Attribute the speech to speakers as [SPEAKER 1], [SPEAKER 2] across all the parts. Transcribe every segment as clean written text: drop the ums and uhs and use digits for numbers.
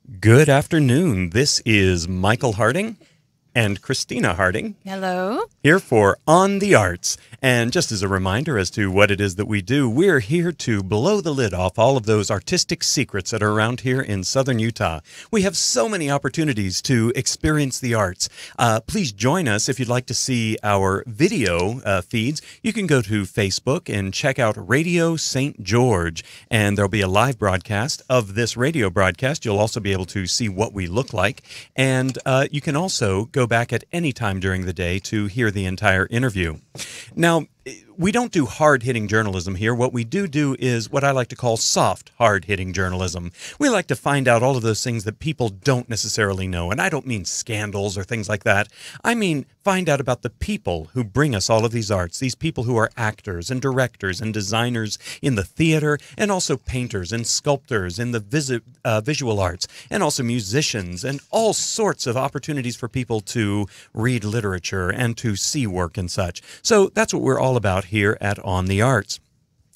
[SPEAKER 1] Good afternoon. This is Michael Harding and Christina Harding.
[SPEAKER 2] Hello.
[SPEAKER 1] Here for On the Arts. And just as a reminder as to what it is that we do, we're here to blow the lid off all of those artistic secrets that are around here in southern Utah. We have so many opportunities to experience the arts. Please join us if you'd like to see our video feeds. You can go to Facebook and check out Radio St. George, and there'll be a live broadcast of this radio broadcast. You'll also be able to see what we look like, and you can also go back at any time during the day to hear the entire interview. Now, we don't do hard-hitting journalism here. What we do is what I like to call soft, hard-hitting journalism. We like to find out all of those things that people don't necessarily know. And I don't mean scandals or things like that. I mean find out about the people who bring us all of these arts, these people who are actors and directors and designers in the theater, and also painters and sculptors in the visual arts, and also musicians, and all sorts of opportunities for people to read literature and to see work and such. So that's what we're all about here at On the Arts.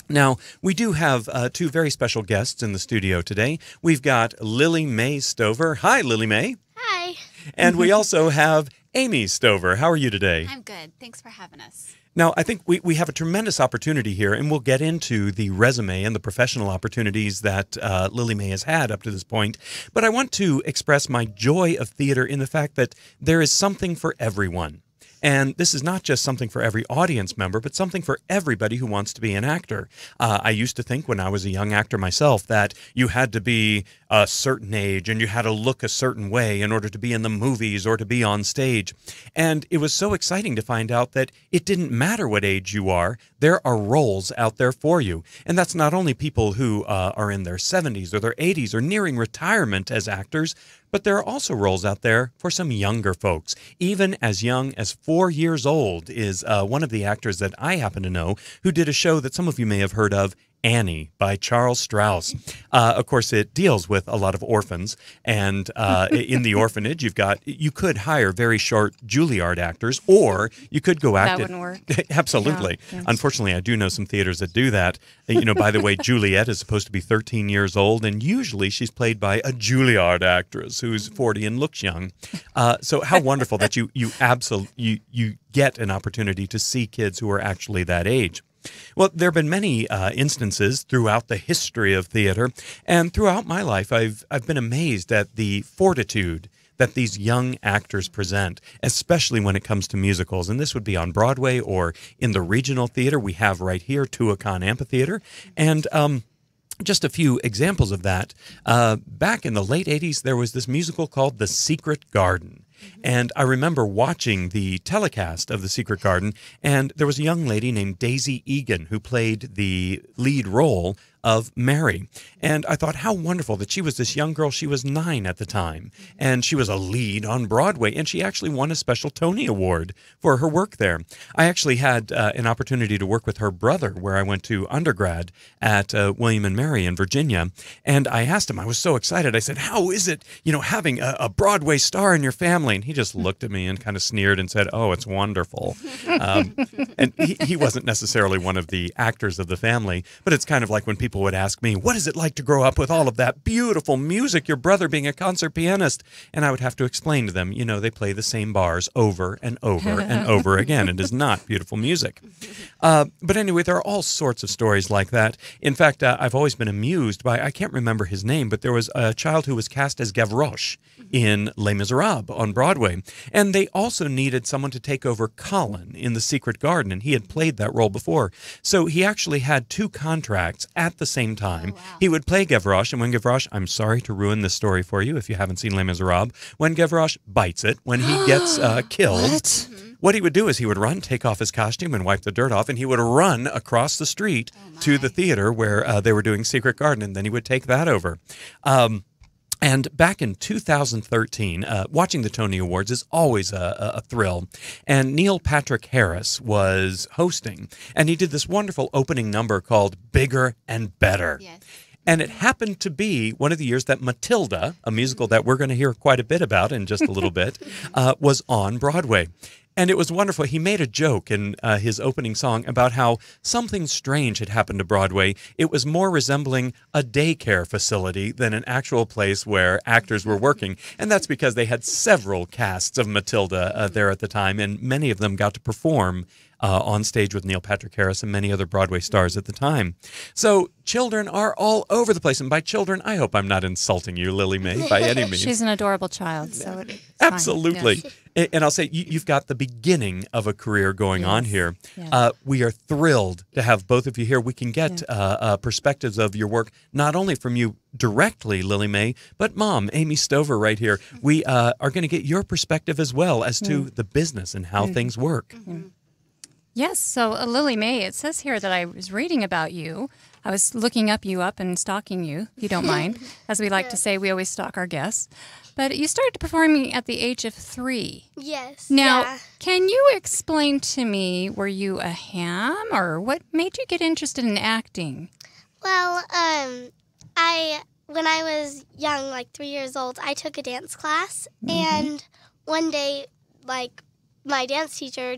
[SPEAKER 1] Now, we do have two very special guests in the studio today. We've got Lilly Mae Stover. Hi, Lilly Mae.
[SPEAKER 3] Hi.
[SPEAKER 1] And we also have Amy Stover. How are you today?
[SPEAKER 3] I'm good. Thanks for having us.
[SPEAKER 1] Now, I think we have a tremendous opportunity here, and we'll get into the resume and the professional opportunities that Lilly Mae has had up to this point. But I want to express my joy of theater in the fact that there is something for everyone. And this is not just something for every audience member, but something for everybody who wants to be an actor. I used to think when I was a young actor myself that you had to be a certain age and you had to look a certain way in order to be in the movies or to be on stage. And it was so exciting to find out that it didn't matter what age you are. There are roles out there for you. And that's not only people who are in their 70s or their 80s or nearing retirement as actors, but there are also roles out there for some younger folks. Even as young as 4 years old is one of the actors that I happen to know who did a show that some of you may have heard of, Annie by Charles Strauss. Of course, it deals with a lot of orphans, and in the orphanage, you could hire very short Juilliard actors, or you could go act.
[SPEAKER 2] That wouldn't work.
[SPEAKER 1] Absolutely.
[SPEAKER 2] Yeah.
[SPEAKER 1] Unfortunately, I do know some theaters that do that. By the way, Juliet is supposed to be 13 years old, and usually she's played by a Juilliard actress who's 40 and looks young. So how wonderful that you get an opportunity to see kids who are actually that age. Well, there have been many instances throughout the history of theater, and throughout my life, I've been amazed at the fortitude that these young actors present, especially when it comes to musicals. And this would be on Broadway or in the regional theater we have right here, Tuacahn Amphitheater. And just a few examples of that. Back in the late 80s, there was this musical called The Secret Garden. And I remember watching the telecast of The Secret Garden, and there was a young lady named Daisy Egan who played the lead role of Mary. And I thought, how wonderful that she was this young girl. She was 9 at the time, and she was a lead on Broadway, and she actually won a special Tony Award for her work there. I actually had an opportunity to work with her brother where I went to undergrad at William and Mary in Virginia, and I asked him, I was so excited, I said, how is it, having a Broadway star in your family? And he just looked at me and kind of sneered and said, oh, it's wonderful. And he wasn't necessarily one of the actors of the family, but it's kind of like when people would ask me, what is it like to grow up with all of that beautiful music, your brother being a concert pianist? And I would have to explain to them, they play the same bars over and over and over again. It is not beautiful music. But anyway, there are all sorts of stories like that. In fact, I've always been amused by, I can't remember his name, but there was a child who was cast as Gavroche in Les Miserables on Broadway. And they also needed someone to take over Colin in The Secret Garden, and he had played that role before. So he actually had 2 contracts at the same time.
[SPEAKER 3] Oh, wow.
[SPEAKER 1] He would play Gavroche, and when Gavroche, I'm sorry to ruin this story for you if you haven't seen Les Miserables, when Gavroche bites it, when he gets killed, what he would do is he would run, take off his costume and wipe the dirt off, and he would run across the street to the theater where they were doing Secret Garden, and then he would take that over. And back in 2013, watching the Tony Awards is always a thrill. And Neil Patrick Harris was hosting, and he did this wonderful opening number called Bigger and Better.
[SPEAKER 3] Yes.
[SPEAKER 1] And it happened to be one of the years that Matilda, a musical that we're going to hear quite a bit about in just a little bit, was on Broadway. And it was wonderful. He made a joke in his opening song about how something strange had happened to Broadway. It was more resembling a daycare facility than an actual place where actors were working. And that's because they had several casts of Matilda there at the time, and many of them got to perform on stage with Neil Patrick Harris and many other Broadway stars at the time. So children are all over the place. And by children, I hope I'm not insulting you, Lilly Mae, by any means.
[SPEAKER 2] She's an adorable child. So it's
[SPEAKER 1] Absolutely.
[SPEAKER 2] Fine. Yes.
[SPEAKER 1] And I'll say you've got the beginning of a career going on here.
[SPEAKER 2] Yes.
[SPEAKER 1] We are thrilled to have both of you here. We can get perspectives of your work, not only from you directly, Lilly Mae, but Mom, Amy Stover, right here. We are going to get your perspective as well as to the business and how things work.
[SPEAKER 2] Yes, so Lilly Mae, it says here that I was reading about you. I was looking you up and stalking you, if you don't mind. As we like to say, we always stalk our guests. But you started performing at the age of 3.
[SPEAKER 4] Yes.
[SPEAKER 2] Now, can you explain to me, were you a ham, or what made you get interested in acting?
[SPEAKER 4] Well, when I was young, like 3 years old, I took a dance class, and one day, like, my dance teacher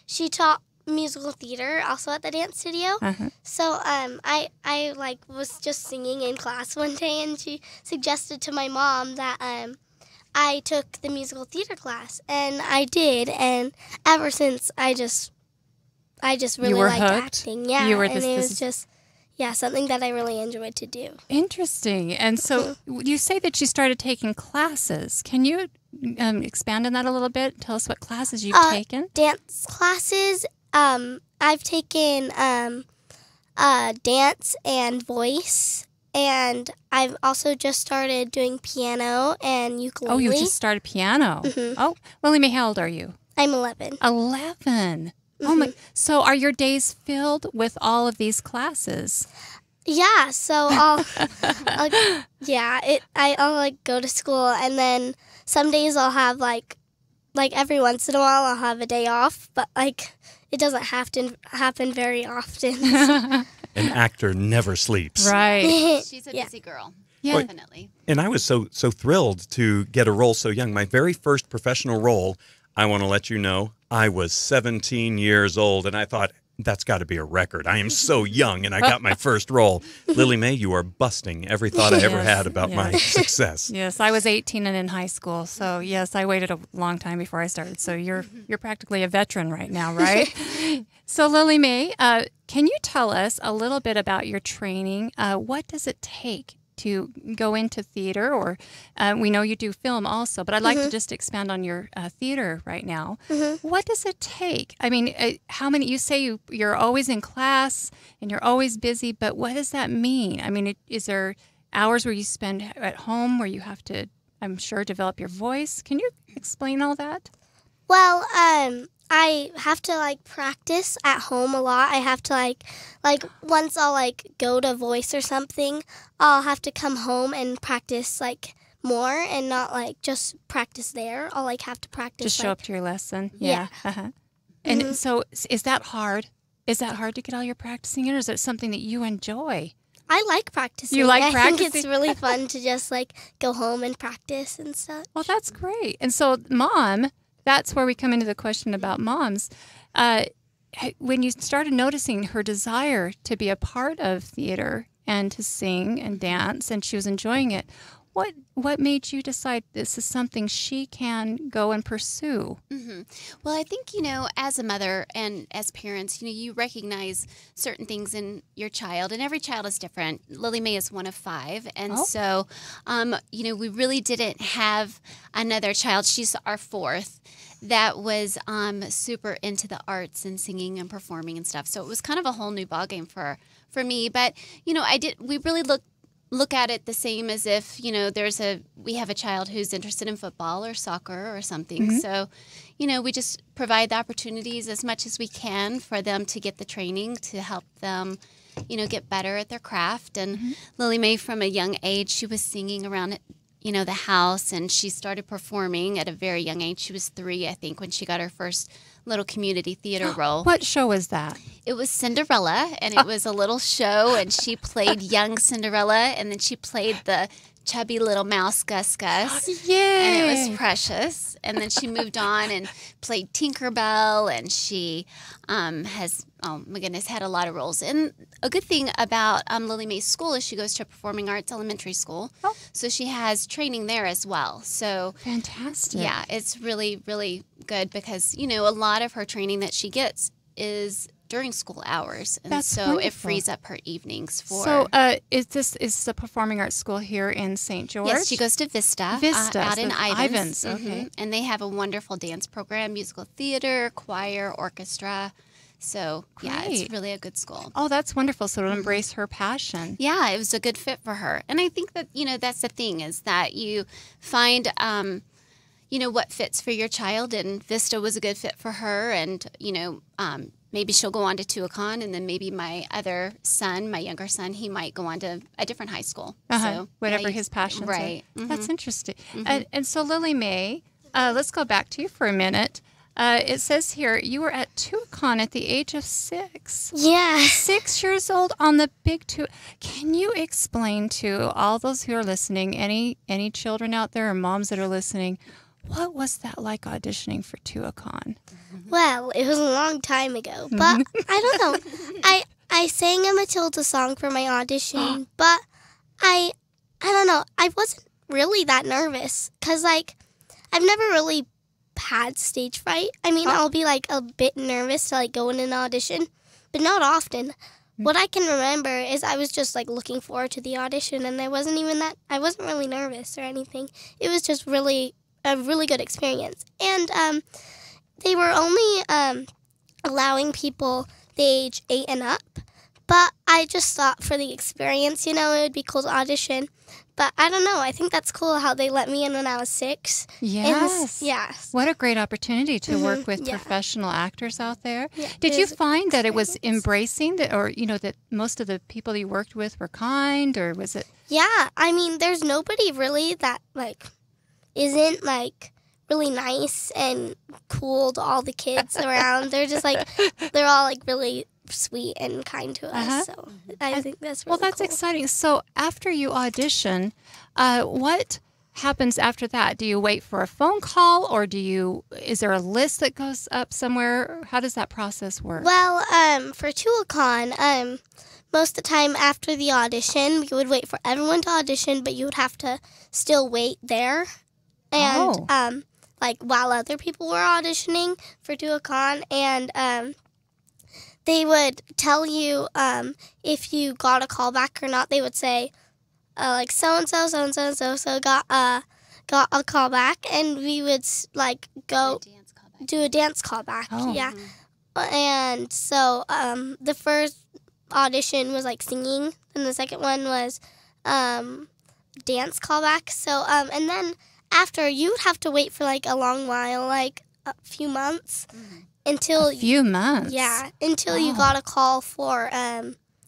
[SPEAKER 4] she taught musical theater also at the dance studio. So I like was just singing in class one day, and she suggested to my mom that I took the musical theater class, and I did, and ever since I just really liked acting. Yeah,
[SPEAKER 2] you were
[SPEAKER 4] and it was just something that I really enjoyed to do.
[SPEAKER 2] Interesting. And so you say that you started taking classes. Can you expand on that a little bit? Tell us what classes you've taken.
[SPEAKER 4] Dance classes. I've taken dance and voice, and I've also just started doing piano and ukulele.
[SPEAKER 2] Oh, you just started piano. Oh, Lilly Mae, how old are you?
[SPEAKER 4] I'm 11.
[SPEAKER 2] 11. Oh my! So are your days filled with all of these classes?
[SPEAKER 4] Yeah. So I'll like go to school, and then some days I'll have like every once in a while I'll have a day off, but like it doesn't have to happen very often.
[SPEAKER 1] An actor never sleeps.
[SPEAKER 2] Right.
[SPEAKER 3] She's a busy girl.
[SPEAKER 2] Yeah.
[SPEAKER 3] Definitely.
[SPEAKER 1] And I was so thrilled to get a role so young. My very first professional role, I want to let you know, I was 17 years old, and I thought, that's got to be a record. I am so young, and I got my first role. Lilly Mae, you are busting every thought I ever had about my success.
[SPEAKER 2] Yes, I was 18 and in high school, so yes, I waited a long time before I started. So you're practically a veteran right now, right? So Lilly Mae, can you tell us a little bit about your training? What does it take to go into theater, or we know you do film also, but I'd like to just expand on your theater right now. What does it take? I mean, how many, you say you're always in class and you're always busy, but what does that mean? I mean, is there hours where you spend at home where you have to, I'm sure, develop your voice? Can you explain all that?
[SPEAKER 4] Well, I have to like practice at home a lot. I have to like once I'll like go to voice or something, I'll have to come home and practice like more and not like just practice there. I'll like have to practice.
[SPEAKER 2] Just show up to your lesson.
[SPEAKER 4] Yeah.
[SPEAKER 2] And so is that hard? Is that hard to get all your practicing in, or is it something that you enjoy?
[SPEAKER 4] I like practicing.
[SPEAKER 2] You like practicing?
[SPEAKER 4] I think it's really fun to just like go home and practice and stuff.
[SPEAKER 2] Well, that's great. And so, Mom, that's where we come into the question about moms. When you started noticing her desire to be a part of theater and to sing and dance, and she was enjoying it, what made you decide this is something she can go and pursue?
[SPEAKER 3] Well, I think, as a mother and as parents, you recognize certain things in your child, and every child is different. Lilly Mae is one of 5, and so, we really didn't have another child. She's our 4th that was super into the arts and singing and performing and stuff. So it was kind of a whole new ballgame for me. But, we really look at it the same as if, we have a child who's interested in football or soccer or something. So, we just provide the opportunities as much as we can for them to get the training to help them, get better at their craft. And Lilly Mae, from a young age, she was singing around the house, and she started performing at a very young age. She was 3, I think, when she got her first little community theater role.
[SPEAKER 2] What show was that?
[SPEAKER 3] It was Cinderella, and it was a little show, and she played young Cinderella, and then she played the chubby little mouse Gus Gus.
[SPEAKER 2] Yay!
[SPEAKER 3] And it was precious. And then she moved on and played Tinkerbell, and she has, oh my goodness, had a lot of roles. And a good thing about Lilly Mae's school is she goes to a performing arts elementary school.
[SPEAKER 2] Oh.
[SPEAKER 3] So she has training there as well. So
[SPEAKER 2] Fantastic.
[SPEAKER 3] yeah, it's really, really good because, you know, a lot of her training that she gets is during school hours, and
[SPEAKER 2] That's
[SPEAKER 3] so
[SPEAKER 2] wonderful.
[SPEAKER 3] it frees up her evenings for.
[SPEAKER 2] So, is the performing arts school here in St. George?
[SPEAKER 3] Yes, she goes to Vista, out in
[SPEAKER 2] the
[SPEAKER 3] Ivans.
[SPEAKER 2] Okay.
[SPEAKER 3] And they have a wonderful dance program, musical theater, choir, orchestra. So yeah,
[SPEAKER 2] Great.
[SPEAKER 3] it's really a good school.
[SPEAKER 2] Oh, that's wonderful. So to embrace her passion.
[SPEAKER 3] Yeah, it was a good fit for her, and I think that that's the thing is that you find. What fits for your child, and Vista was a good fit for her, and maybe she'll go on to Tuacahn, and then maybe my other son, my younger son, he might go on to a different high school. So
[SPEAKER 2] Whatever his passions are.
[SPEAKER 3] right. Mm-hmm.
[SPEAKER 2] That's interesting. And so Lilly Mae, let's go back to you for a minute. It says here you were at Tuacahn at the age of 6.
[SPEAKER 4] Yeah.
[SPEAKER 2] 6 years old on the big two. Can you explain to all those who are listening, any children out there or moms that are listening, what was that like auditioning for Tuacahn?
[SPEAKER 4] Well, it was a long time ago, but I don't know. I sang a Matilda song for my audition, but I don't know. I wasn't really that nervous because, like, I've never really had stage fright. I mean, I'll be, like, a bit nervous to, like, go in an audition, but not often. What I can remember is I was just, like, looking forward to the audition, and I wasn't really nervous or anything. It was just a really good experience. And they were only allowing people the age 8 and up. But I just thought for the experience, it would be cool to audition. But I don't know. I think that's cool how they let me in when I was 6.
[SPEAKER 2] Yes.
[SPEAKER 4] Yes.
[SPEAKER 2] What a great opportunity to work with
[SPEAKER 4] yeah.
[SPEAKER 2] professional actors out there.
[SPEAKER 4] Yeah,
[SPEAKER 2] Did
[SPEAKER 4] it
[SPEAKER 2] you
[SPEAKER 4] is
[SPEAKER 2] find that it was
[SPEAKER 4] experience.
[SPEAKER 2] embracing that, or, that most of the people you worked with were kind, or was it?
[SPEAKER 4] Yeah. I mean, there's nobody really that, like, isn't, like, really nice and cool to all the kids around. They're just, like, they're all, like, really sweet and kind to us. So I think that's really
[SPEAKER 2] Well, that's
[SPEAKER 4] cool.
[SPEAKER 2] exciting. So after you audition, what happens after that? Do you wait for a phone call, or is there a list that goes up somewhere? How does that process work?
[SPEAKER 4] Well, for Tuacahn, most of the time after the audition, we would wait for everyone to audition, but you would have to still wait there. And, like, while other people were auditioning for Tuacahn, and they would tell you if you got a call back or not. They would say, like, so-and-so, so-and-so, and so-and-so got a call back, and we would, like, go do a dance call back.
[SPEAKER 2] Oh.
[SPEAKER 4] Yeah. And so the first audition was, like, singing, and the second one was dance callback. So, and then after, you would have to wait for, like, a long while, like a few months, until
[SPEAKER 2] A few months.
[SPEAKER 4] yeah, until you got a call for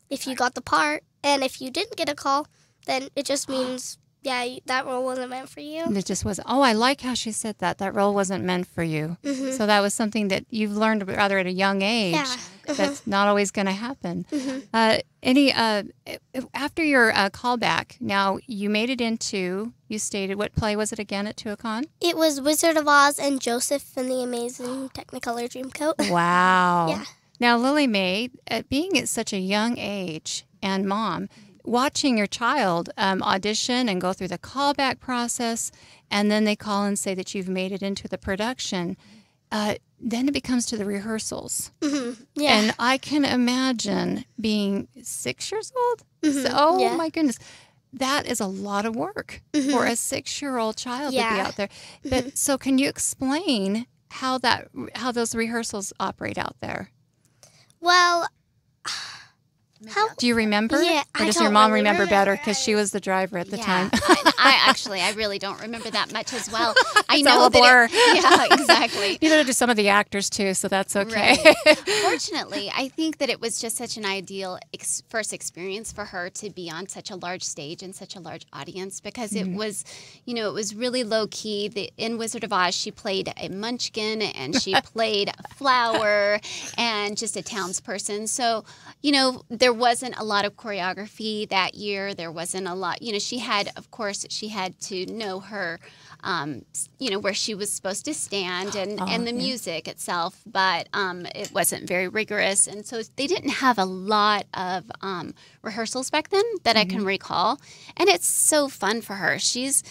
[SPEAKER 4] if you got the part, and if you didn't get a call, then it just means that role wasn't meant for you.
[SPEAKER 2] It just was. Oh, I like how she said that. That role wasn't meant for you. So that was something that you've learned rather at a young age.
[SPEAKER 4] Yeah.
[SPEAKER 2] That's not always going to happen. After your callback, now you made it into. You stated, what play was it again at Tuacahn?
[SPEAKER 4] It was Wizard of Oz and Joseph and the Amazing Technicolor Dreamcoat.
[SPEAKER 2] Wow.
[SPEAKER 4] Yeah.
[SPEAKER 2] Now, Lilly Mae, being at such a young age and mom, watching your child audition and go through the callback process, and then they call and say that you've made it into the production, then it becomes to the rehearsals.
[SPEAKER 4] Yeah.
[SPEAKER 2] And I can imagine being 6 years old. So,
[SPEAKER 4] Yeah.
[SPEAKER 2] my goodness. That is a lot of work for a 6-year-old child to be
[SPEAKER 4] Yeah.
[SPEAKER 2] out there. But so can you explain how those rehearsals operate out there?
[SPEAKER 4] Well, How?
[SPEAKER 2] Do you remember?
[SPEAKER 4] Yeah,
[SPEAKER 2] Or
[SPEAKER 4] I
[SPEAKER 2] does
[SPEAKER 4] don't
[SPEAKER 2] your mom
[SPEAKER 4] really
[SPEAKER 2] remember better
[SPEAKER 4] remember.
[SPEAKER 2] because she was the driver at the time?
[SPEAKER 3] I really don't remember that much as well. I
[SPEAKER 2] It's
[SPEAKER 3] know
[SPEAKER 2] all a blur.
[SPEAKER 3] yeah, exactly.
[SPEAKER 2] Neither do some of the actors too, so that's okay.
[SPEAKER 3] Right. Fortunately, I think that it was just such an ideal first experience for her to be on such a large stage and such a large audience because it was, it was really low key. In Wizard of Oz, she played a munchkin and she played a flower and just a townsperson. So, there wasn't a lot of choreography that year. There wasn't a lot, she had to know her, where she was supposed to stand and the music itself, but it wasn't very rigorous. And so they didn't have a lot of rehearsals back then that I can recall. And it's so fun for her. She's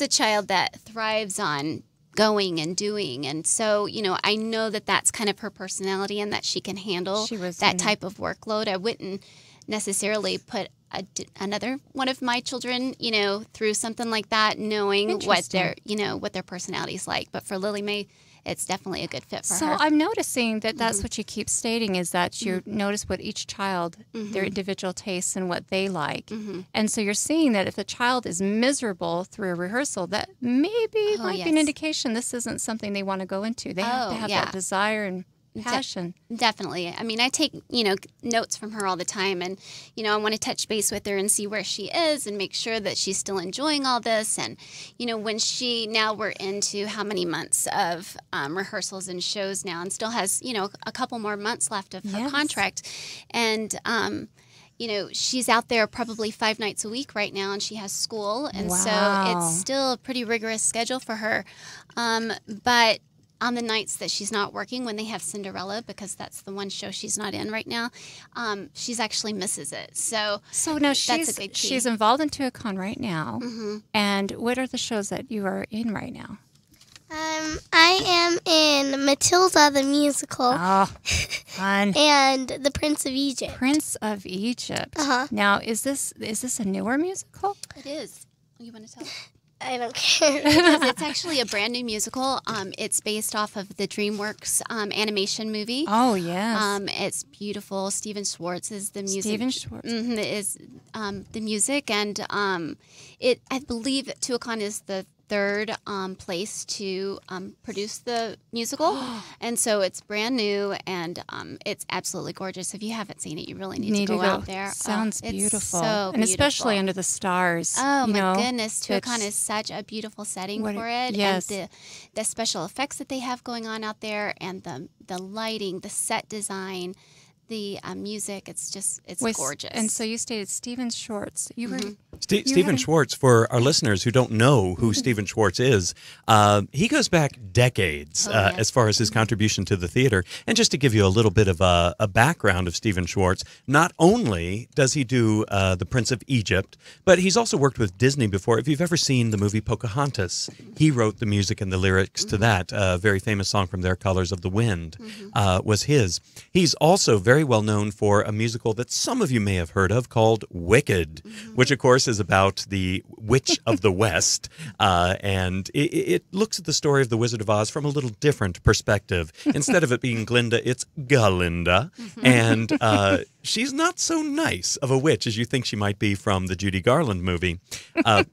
[SPEAKER 3] a child that thrives on going and doing. And so, I know that that's kind of her personality and that she can handle that type of workload. I wouldn't necessarily put another one of my children, through something like that, knowing what their personality is like. But for Lilly Mae, it's definitely a good fit for her.
[SPEAKER 2] So I'm noticing that that's what you keep stating is that you notice what each child, their individual tastes and what they like. And so you're seeing that if a child is miserable through a rehearsal, that maybe might be an indication this isn't something they want to go into. They have to have that desire and passion.
[SPEAKER 3] Definitely. I mean, I take, notes from her all the time and, I want to touch base with her and see where she is and make sure that she's still enjoying all this. And, now we're into how many months of rehearsals and shows now and still has, a couple more months left of her contract. And, she's out there probably 5 nights a week right now and she has school. And so it's still a pretty rigorous schedule for her. But on the nights that she's not working, when they have Cinderella, because that's the one show she's not in right now, she's actually misses it. So
[SPEAKER 2] now
[SPEAKER 3] that's a big key.
[SPEAKER 2] she's involved in Tuacahn right now. And what are the shows that you are in right now?
[SPEAKER 4] I am in Matilda the musical.
[SPEAKER 2] Oh, fun.
[SPEAKER 4] And The Prince of Egypt.
[SPEAKER 2] Prince of Egypt. Now, is this a newer musical?
[SPEAKER 3] It is. You want to tell?
[SPEAKER 4] I don't care.
[SPEAKER 3] Because it's actually a brand new musical. It's based off of the DreamWorks animation movie.
[SPEAKER 2] Oh, yes.
[SPEAKER 3] It's beautiful. Steven Schwartz is the music.
[SPEAKER 2] Steven Schwartz.
[SPEAKER 3] Is the music. And I believe Tuacahn is the third place to produce the musical. And so it's brand new and it's absolutely gorgeous. If you haven't seen it, you really need to go out there.
[SPEAKER 2] Sounds beautiful.
[SPEAKER 3] So
[SPEAKER 2] and especially under the stars.
[SPEAKER 3] Oh, my goodness. Tuacahn is such a beautiful setting for it.
[SPEAKER 2] Yes.
[SPEAKER 3] And the special effects that they have going on out there and the lighting, the set design, the music, it's gorgeous.
[SPEAKER 2] And so you stated Steven Schwartz. You were
[SPEAKER 1] Steven Schwartz, for our listeners who don't know who Steven Schwartz is, he goes back decades as far as his contribution to the theater. And just to give you a little bit of a background of Steven Schwartz, not only does he do The Prince of Egypt, but he's also worked with Disney before. If you've ever seen the movie Pocahontas, he wrote the music and the lyrics to that. A very famous song from Their Colors of the Wind was his. He's also very well known for a musical that some of you may have heard of called Wicked, which of course is about the Witch of the West, and it looks at the story of the Wizard of Oz from a little different perspective. Instead of it being Glinda, it's Galinda, and she's not so nice of a witch as you think she might be from the Judy Garland movie,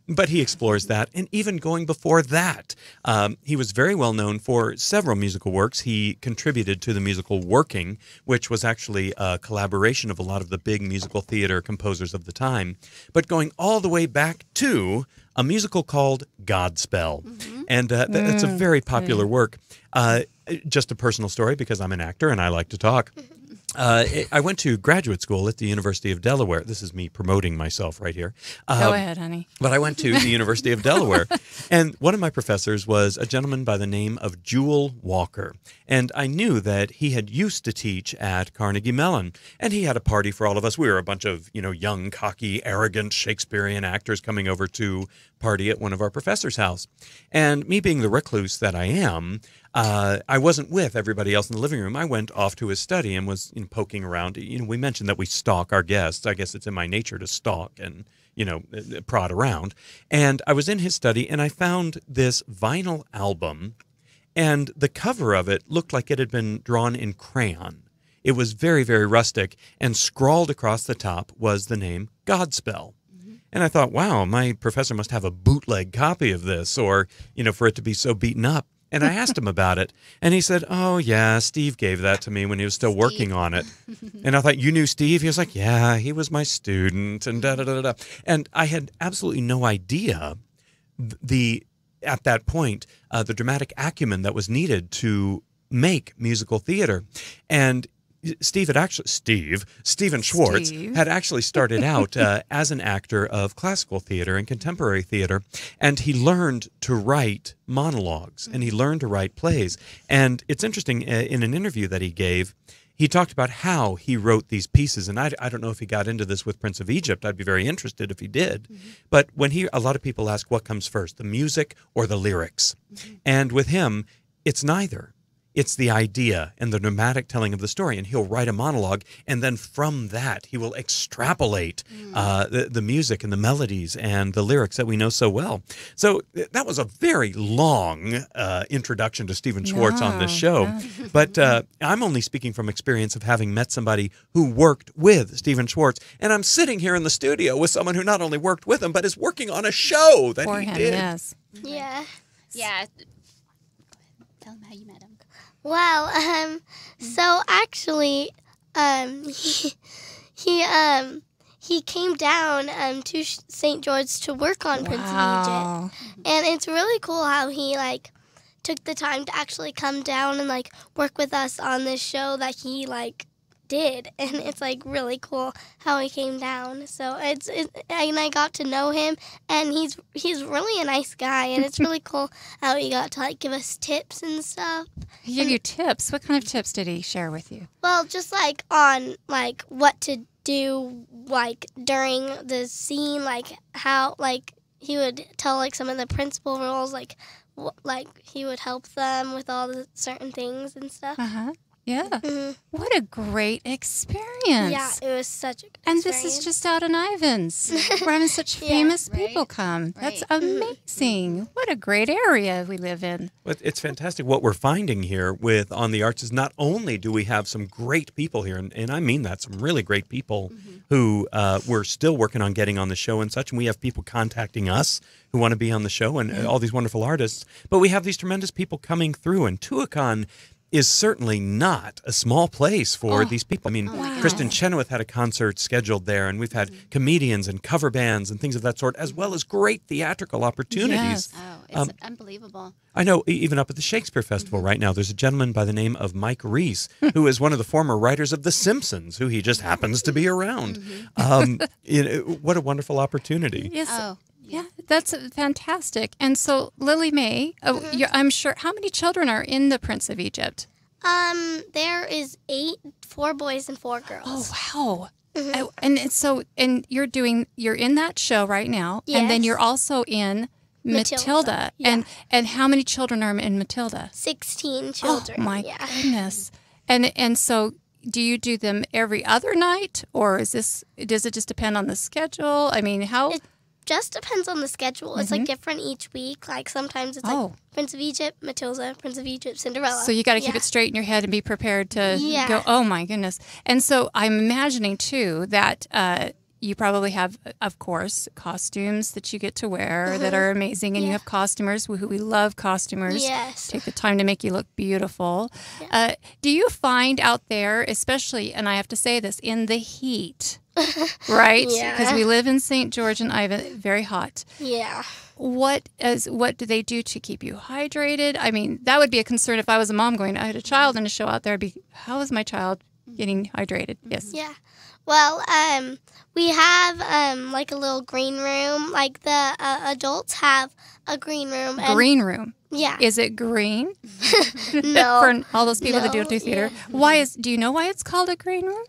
[SPEAKER 1] but he explores that. And even going before that, he was very well known for several musical works. He contributed to the musical Working, which was actually a collaboration of a lot of the big musical theater composers of the time, but going all the way back to a musical called Godspell. And it's a very popular work. Just a personal story, because I'm an actor and I like to talk. I went to graduate school at the University of Delaware. This is me promoting myself right here.
[SPEAKER 2] Go ahead, honey.
[SPEAKER 1] But I went to the University of Delaware, and one of my professors was a gentleman by the name of Jewel Walker. And I knew that he had used to teach at Carnegie Mellon, and he had a party for all of us. We were a bunch of, young, cocky, arrogant Shakespearean actors coming over to party at one of our professors' house. And me being the recluse that I am, I wasn't with everybody else in the living room. I went off to his study and was poking around. We mentioned that we stalk our guests. I guess it's in my nature to stalk and, prod around. And I was in his study and I found this vinyl album, and the cover of it looked like it had been drawn in crayon. It was very, very rustic, and scrawled across the top was the name Godspell. And I thought, wow, my professor must have a bootleg copy of this, or, for it to be so beaten up. And I asked him about it, and he said, oh, yeah, Steve gave that to me when he was still working on it. And I thought, you knew Steve? He was like, yeah, he was my student, and da-da-da-da. And I had absolutely no idea at that point, the dramatic acumen that was needed to make musical theater. And Stephen Schwartz had actually started out as an actor of classical theater and contemporary theater, and he learned to write monologues, and he learned to write plays. And it's interesting, in an interview that he gave, he talked about how he wrote these pieces, and I don't know if he got into this with Prince of Egypt. I'd be very interested if he did. But a lot of people ask what comes first, the music or the lyrics? And with him, it's neither. It's the idea and the dramatic telling of the story, and he'll write a monologue, and then from that he will extrapolate the music and the melodies and the lyrics that we know so well. So that was a very long introduction to Stephen Schwartz on this show, but I'm only speaking from experience of having met somebody who worked with Stephen Schwartz, and I'm sitting here in the studio with someone who not only worked with him, but is working on a show that he did.
[SPEAKER 2] Yes.
[SPEAKER 3] Yeah. Tell him how you met him.
[SPEAKER 4] Well, so actually, he came down to St. George to work on Prince of Egypt, and it's really cool how he took the time to actually come down and work with us on this show that he did, and it's really cool how he came down. So and I got to know him, and he's really a nice guy, and it's really cool how he got to give us tips and stuff.
[SPEAKER 2] He gave you tips. What kind of tips did he share with you?
[SPEAKER 4] Well, just on what to do during the scene, how he would tell some of the principal rules, he would help them with all the certain things and stuff.
[SPEAKER 2] Yeah.
[SPEAKER 4] Mm-hmm.
[SPEAKER 2] What a great experience.
[SPEAKER 4] Yeah, it was such a good
[SPEAKER 2] And
[SPEAKER 4] experience.
[SPEAKER 2] this is just out in Ivans. We're having such famous people come. That's amazing. What a great area we live in.
[SPEAKER 1] But it's fantastic. What we're finding here on the arts is not only do we have some great people here, and I mean that, some really great people who we're still working on getting on the show and such, and we have people contacting us who want to be on the show, and all these wonderful artists, but we have these tremendous people coming through, and Tuacahn is certainly not a small place for these people. I mean, Kristen Chenoweth had a concert scheduled there, and we've had comedians and cover bands and things of that sort, as well as great theatrical opportunities.
[SPEAKER 2] Yes.
[SPEAKER 3] Oh, it's unbelievable.
[SPEAKER 1] I know, even up at the Shakespeare Festival right now, there's a gentleman by the name of Mike Reese, who is one of the former writers of The Simpsons, who he just happens to be around. What a wonderful opportunity.
[SPEAKER 2] Yes. Oh. Yeah, that's fantastic. And so, Lilly Mae, I'm sure, how many children are in the Prince of Egypt?
[SPEAKER 4] There is 8, 4 boys and 4 girls.
[SPEAKER 2] Oh, wow. And you're in that show right now, and then you're also in Matilda.
[SPEAKER 4] Yeah.
[SPEAKER 2] And how many children are in Matilda?
[SPEAKER 4] 16 children.
[SPEAKER 2] Oh, my goodness. And so, do you do them every other night, or does it just depend on the schedule? I mean, how...
[SPEAKER 4] It just depends on the schedule. It's different each week. Sometimes it's Prince of Egypt, Matilda, Prince of Egypt, Cinderella.
[SPEAKER 2] So you got to keep it straight in your head and be prepared to go, oh my goodness. And so I'm imagining too that you probably have, of course, costumes that you get to wear that are amazing, and you have costumers who we love costumers.
[SPEAKER 4] Yes.
[SPEAKER 2] Take the time to make you look beautiful. Yeah. Do you find out there, especially, and I have to say this, in the heat, right? Because we live in St. George and Ivan, very hot.
[SPEAKER 4] Yeah.
[SPEAKER 2] What do they do to keep you hydrated? I mean, that would be a concern if I was a mom going, I had a child in a show out there. How is my child getting hydrated? Yes.
[SPEAKER 4] Yeah. Well, we have a little green room. The adults have a green room.
[SPEAKER 2] Green room.
[SPEAKER 4] Yeah.
[SPEAKER 2] Is it green?
[SPEAKER 4] No.
[SPEAKER 2] For all those people that do theater.
[SPEAKER 4] Yeah.
[SPEAKER 2] Do you know why it's called a green room?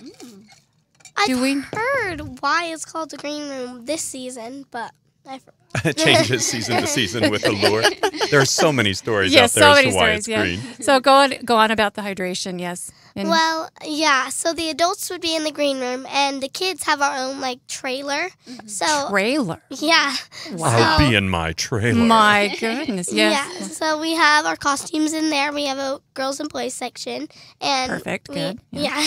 [SPEAKER 4] I've heard why it's called the green room this season, but I forgot.
[SPEAKER 1] It changes season to season with allure. There are so many stories out there as to why it's green.
[SPEAKER 2] So go on about the hydration, yes. And
[SPEAKER 4] so the adults would be in the green room, and the kids have our own trailer. So
[SPEAKER 2] trailer?
[SPEAKER 4] Yeah.
[SPEAKER 2] Wow.
[SPEAKER 1] I'll be in my trailer.
[SPEAKER 2] My goodness, yes.
[SPEAKER 4] Yeah, so we have our costumes in there. We have girls and boys section, and
[SPEAKER 2] Perfect. Good.
[SPEAKER 4] Yeah.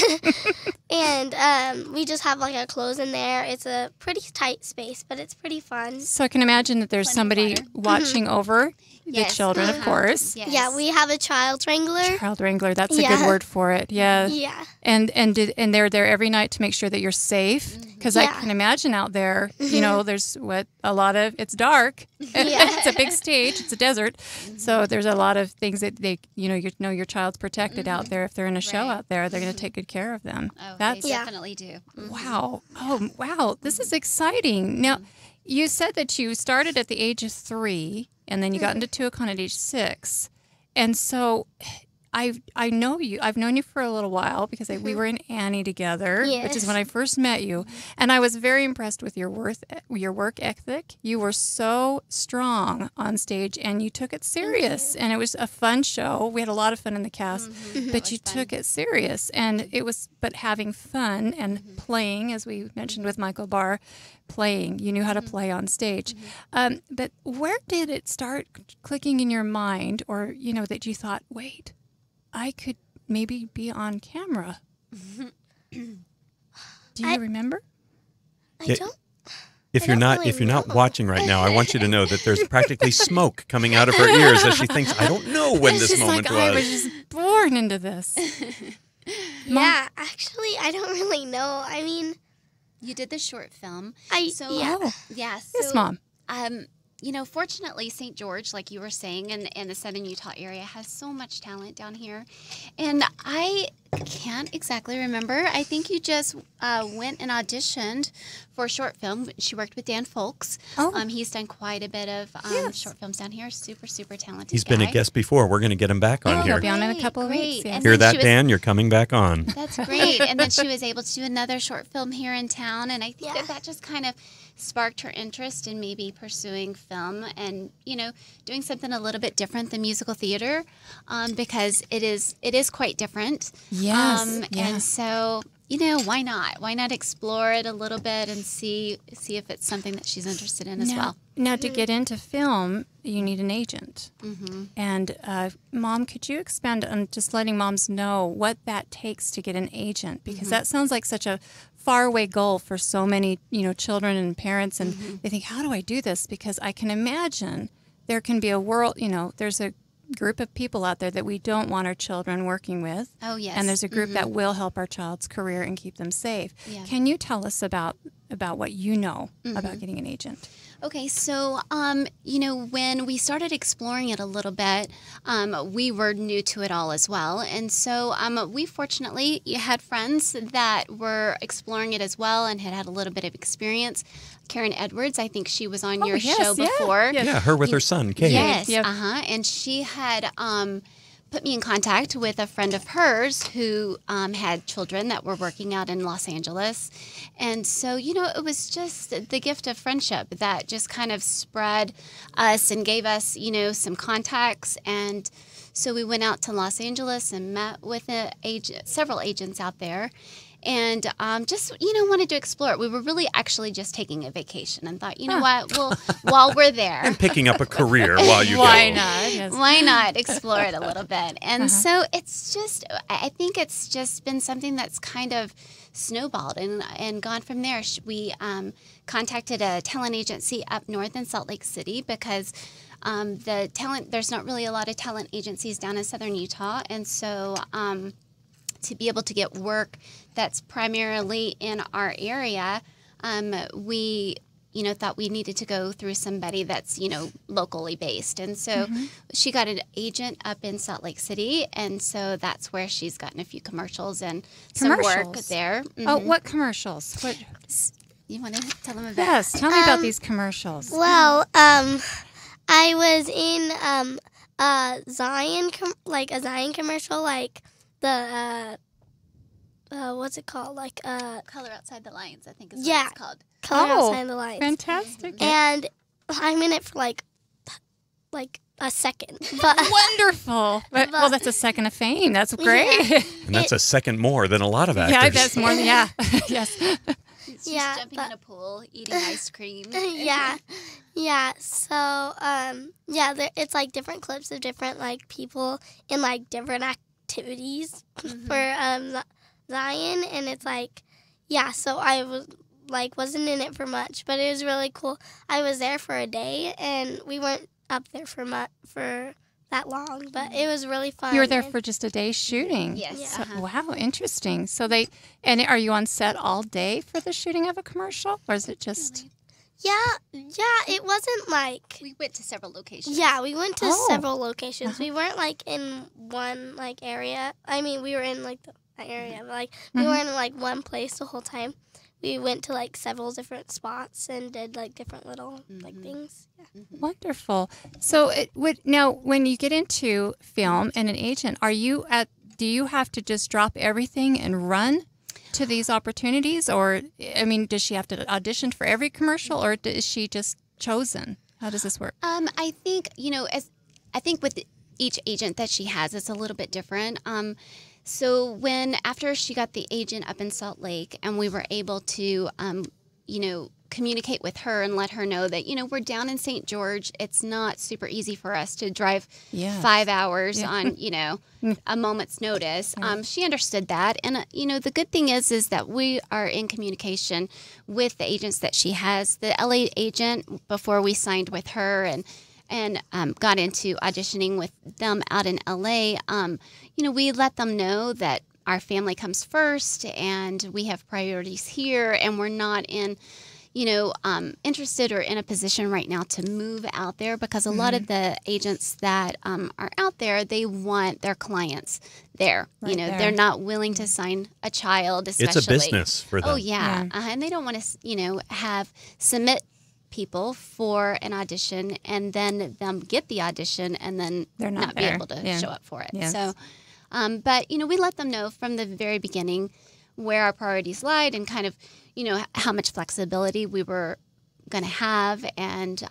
[SPEAKER 4] And we just have like our clothes in there. It's a pretty tight space, but it's pretty fun.
[SPEAKER 2] So I can imagine that there's somebody watching over the children, of course.
[SPEAKER 3] Yes.
[SPEAKER 4] Yeah, we have a child wrangler.
[SPEAKER 2] Child wrangler. That's a good word for it. Yeah.
[SPEAKER 4] Yeah.
[SPEAKER 2] And they're there every night to make sure that you're safe. Because I can imagine out there, you know, there's it's dark. It's a big stage. It's a desert. So there's a lot of things that you know your child's protected out there. If they're in a show out there, they're going to take good care of them.
[SPEAKER 3] Oh,
[SPEAKER 2] That's
[SPEAKER 3] they definitely do.
[SPEAKER 2] wow. Oh, wow. This is exciting. Now, you said that you started at the age of 3 and then you got into Tuacahn at age 6. And so I've known you for a little while because we were in Annie together, which is when I first met you, and I was very impressed with your work ethic. You were so strong on stage, and you took it serious, and it was a fun show. We had a lot of fun in the cast, but you took it serious, and it was having fun and playing, as we mentioned with Michael Barr. Playing, you knew how to play on stage, but where did it start clicking in your mind, or you know that you thought, wait, I could maybe be on camera? Do you remember?
[SPEAKER 4] I don't.
[SPEAKER 1] If you're not watching right now, I want you to know that there's practically smoke coming out of her ears as she thinks, I don't know when this moment was.
[SPEAKER 2] I was just born into this.
[SPEAKER 4] Yeah, actually, I don't really know. I mean,
[SPEAKER 3] You did the short film.
[SPEAKER 2] Yes,
[SPEAKER 3] So,
[SPEAKER 2] Mom.
[SPEAKER 3] You know, fortunately, St. George, like you were saying, and the Southern Utah area has so much talent down here. And I can't exactly remember. I think you just went and auditioned for a short film. She worked with Dan Folks. He's done quite a bit of short films down here. Super, super talented
[SPEAKER 1] He's been a guest before. We're going to get him back on here.
[SPEAKER 2] He'll be on in a couple of weeks. Yeah.
[SPEAKER 1] Hear that, Dan? You're coming back on.
[SPEAKER 3] That's great. And then she was able to do another short film here in town. And I think that just kind of sparked her interest in maybe pursuing film and, you know, doing something a little bit different than musical theater, because it is quite different.
[SPEAKER 2] Yes.
[SPEAKER 3] And so, you know, why not? Why not explore it a little bit and see if it's something that she's interested in as well.
[SPEAKER 2] Now, to get into film, you need an agent. And, Mom, could you expand on just letting moms know what that takes to get an agent? Because that sounds like such a faraway goal for so many, you know, children and parents. And they think, how do I do this? Because I can imagine there can be a world, you know, there's a group of people out there that we don't want our children working with.
[SPEAKER 3] Oh, yes.
[SPEAKER 2] And there's a group that will help our child's career and keep them safe.
[SPEAKER 3] Yeah.
[SPEAKER 2] Can you tell us about what you know about getting an agent?
[SPEAKER 3] Okay, so, you know, when we started exploring it a little bit, we were new to it all as well. And so we fortunately had friends that were exploring it as well and had a little bit of experience. Karen Edwards, I think she was on your show before.
[SPEAKER 1] Yeah, her with her son, Kate.
[SPEAKER 3] Yes, and she had put me in contact with a friend of hers who had children that were working out in Los Angeles. And so, you know, it was just the gift of friendship that just kind of spread us and gave us, you know, some contacts. And so we went out to Los Angeles and met with several agents out there. And just, you know, wanted to explore it. We were really actually just taking a vacation and thought, you know what, well, while we're there.
[SPEAKER 1] And picking up a career while you
[SPEAKER 2] Why
[SPEAKER 1] go.
[SPEAKER 2] not? Yes.
[SPEAKER 3] Why not explore it a little bit? And so it's just, I think it's just been something that's kind of snowballed and gone from there. We contacted a talent agency up north in Salt Lake City because there's not really a lot of talent agencies down in Southern Utah. And so to be able to get work that's primarily in our area, we, you know, thought we needed to go through somebody that's, you know, locally based. And so she got an agent up in Salt Lake City, and so that's where she's gotten a few commercials and some work there.
[SPEAKER 2] Oh, what commercials? What?
[SPEAKER 3] You want to tell them about?
[SPEAKER 2] Yes, tell me about these commercials.
[SPEAKER 4] Well, I was in a Zion commercial, like the what's it called? Like
[SPEAKER 3] Color Outside the Lines, I think is what it's called.
[SPEAKER 4] Color Outside the Lines.
[SPEAKER 2] Fantastic.
[SPEAKER 4] And I'm in it for like a second. But
[SPEAKER 2] Wonderful. Well, that's a second of fame. That's great.
[SPEAKER 1] And that's a second more than a lot of actors.
[SPEAKER 2] Yeah, that's more. Yeah. Yes.
[SPEAKER 3] She's
[SPEAKER 4] Yeah,
[SPEAKER 3] jumping in a pool, eating ice cream.
[SPEAKER 4] yeah. So it's like different clips of different like people in like different activities for Zion, and it's like So I wasn't in it for much, but it was really cool. I was there for a day, and we weren't up there for that long, but it was really fun.
[SPEAKER 2] You were there for just a day shooting.
[SPEAKER 3] Yes.
[SPEAKER 2] So, wow, interesting. So are you on set all day for the shooting of a commercial, or is it just?
[SPEAKER 4] It wasn't like
[SPEAKER 3] We went to several locations.
[SPEAKER 4] Yeah, we went to
[SPEAKER 2] Oh.
[SPEAKER 4] several locations. We weren't like in one like area. I mean, we were in like the area, but like we weren't in like one place the whole time. We went to like several different spots and did like different little like things. Yeah.
[SPEAKER 2] Wonderful. So now when you get into film and an agent, do you have to just drop everything and run to these opportunities, or I mean, does she have to audition for every commercial, or is she just chosen? How does this work?
[SPEAKER 3] I think I think with each agent that she has, it's a little bit different. So after she got the agent up in Salt Lake, and we were able to, communicate with her and let her know that, we're down in St. George. It's not super easy for us to drive 5 hours on, a moment's notice. She understood that. And, the good thing is that we are in communication with the agents that she has. The LA agent, before we signed with her and got into auditioning with them out in LA, we let them know that our family comes first and we have priorities here, and we're not interested or in a position right now to move out there, because a lot of the agents that are out there, they want their clients there. They're not willing to sign a child, especially.
[SPEAKER 1] It's a business for them.
[SPEAKER 3] Oh, yeah. And they don't want to, submit people for an audition and then them get the audition and then
[SPEAKER 2] They're not
[SPEAKER 3] be
[SPEAKER 2] there.
[SPEAKER 3] able to show up for it.
[SPEAKER 2] Yes.
[SPEAKER 3] So, but, we let them know from the very beginning where our priorities lied and kind of, how much flexibility we were going to have, and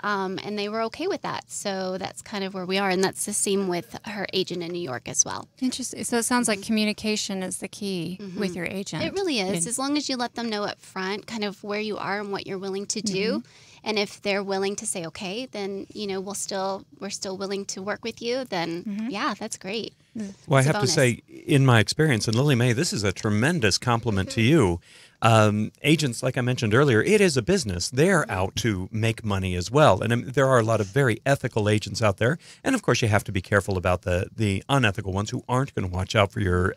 [SPEAKER 3] they were okay with that. So that's kind of where we are, and that's the same with her agent in New York as well.
[SPEAKER 2] Interesting. So it sounds like communication is the key with your agent.
[SPEAKER 3] It really is. As long as you let them know up front kind of where you are and what you're willing to do. And if they're willing to say, okay, then, we're still willing to work with you, then, that's great.
[SPEAKER 1] Well, I
[SPEAKER 3] It's a
[SPEAKER 1] have to
[SPEAKER 3] bonus.
[SPEAKER 1] say, in my experience, and Lilly Mae, this is a tremendous compliment to you. Agents, like I mentioned earlier, it is a business. They're out to make money as well. And there are a lot of very ethical agents out there. And, of course, you have to be careful about the unethical ones who aren't going to watch out for your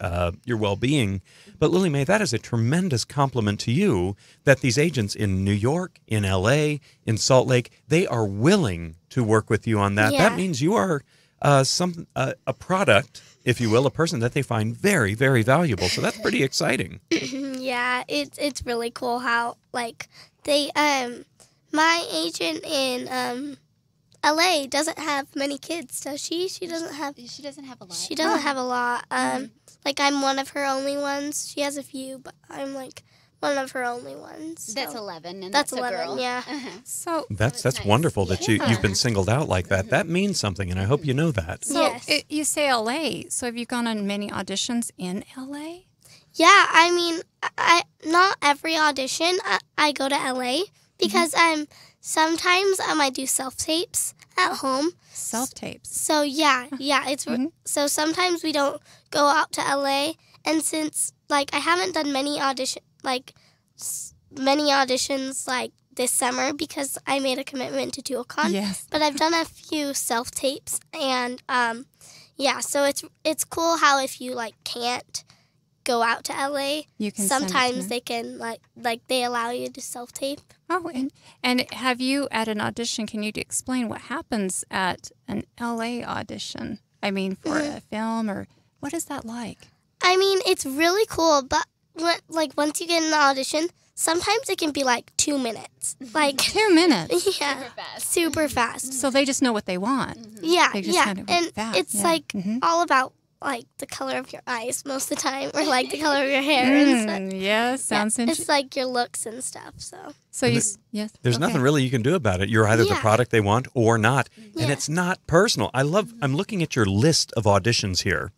[SPEAKER 1] well-being. But, Lilly Mae, that is a tremendous compliment to you that these agents in New York, in L.A., in Salt Lake, they are willing to work with you on that.
[SPEAKER 4] Yeah.
[SPEAKER 1] That means you are a product, if you will, a person that they find very, very valuable. So that's pretty exciting.
[SPEAKER 4] Yeah, it's really cool how like they my agent in LA doesn't have many kids, does she? She doesn't have
[SPEAKER 3] a lot.
[SPEAKER 4] She doesn't have a lot. Like I'm one of her only ones. She has a few, but I'm like one of her only ones. So.
[SPEAKER 3] That's 11, and
[SPEAKER 4] That's
[SPEAKER 3] that's
[SPEAKER 4] 11,
[SPEAKER 3] a girl.
[SPEAKER 4] yeah.
[SPEAKER 2] So
[SPEAKER 1] That's
[SPEAKER 3] nice.
[SPEAKER 1] wonderful that you've been singled out like that. That means something, and I hope you know that.
[SPEAKER 4] Yes.
[SPEAKER 2] you say LA. So have you gone on many auditions in LA?
[SPEAKER 4] Yeah, I mean, I not every audition I go to LA because sometimes I do self tapes at home.
[SPEAKER 2] Self tapes.
[SPEAKER 4] So it's so sometimes we don't go out to LA, and since like I haven't done many auditions like this summer because I made a commitment to Dualcon.
[SPEAKER 2] Yes.
[SPEAKER 4] But I've done a few self tapes, and so it's cool how if you like can't go out to LA,
[SPEAKER 2] You can send it to
[SPEAKER 4] sometimes
[SPEAKER 2] them.
[SPEAKER 4] they can like they allow you to self tape.
[SPEAKER 2] Oh, and have you at an audition? Can you explain what happens at an LA audition? I mean, for a film, or what is that like?
[SPEAKER 4] I mean, it's really cool, but once you get in the audition, sometimes it can be like 2 minutes. Like
[SPEAKER 2] 2 minutes.
[SPEAKER 4] yeah, super fast.
[SPEAKER 2] So they just know what they want.
[SPEAKER 4] Yeah,
[SPEAKER 2] They just
[SPEAKER 4] yeah,
[SPEAKER 2] kind of
[SPEAKER 4] and
[SPEAKER 2] fast,
[SPEAKER 4] it's
[SPEAKER 2] yeah.
[SPEAKER 4] like all about like the color of your eyes most of the time, or like the color of your hair and stuff.
[SPEAKER 2] Yeah, sounds interesting.
[SPEAKER 4] It's like your looks and stuff. So
[SPEAKER 2] So yes.
[SPEAKER 1] There's
[SPEAKER 2] okay.
[SPEAKER 1] nothing really you can do about it. You're either the
[SPEAKER 4] Yeah.
[SPEAKER 1] product they want or not. And
[SPEAKER 4] Yeah.
[SPEAKER 1] it's not personal. I'm looking at your list of auditions here.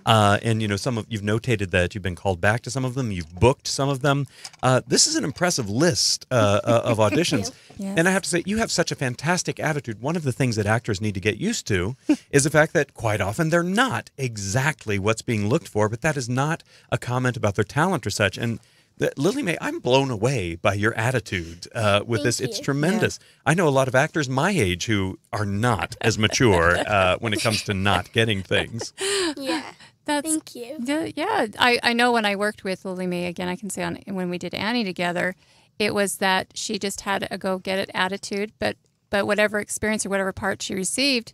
[SPEAKER 1] And you've notated that you've been called back to some of them. You've booked some of them. This is an impressive list of auditions.
[SPEAKER 2] Yes.
[SPEAKER 1] And I have to say, you have such a fantastic attitude. One of the things that actors need to get used to is the fact that quite often they're not exactly what's being looked for, but that is not a comment about their talent or such. And Lilly Mae, I'm blown away by your attitude with this.
[SPEAKER 4] you.
[SPEAKER 1] It's tremendous. I know a lot of actors my age who are not as mature when it comes to not getting things.
[SPEAKER 4] Yeah. Thank you.
[SPEAKER 2] Yeah. I know when I worked with Lilly Mae, again, I can say when we did Annie together, it was that she just had a go-get-it attitude, but whatever experience or whatever part she received,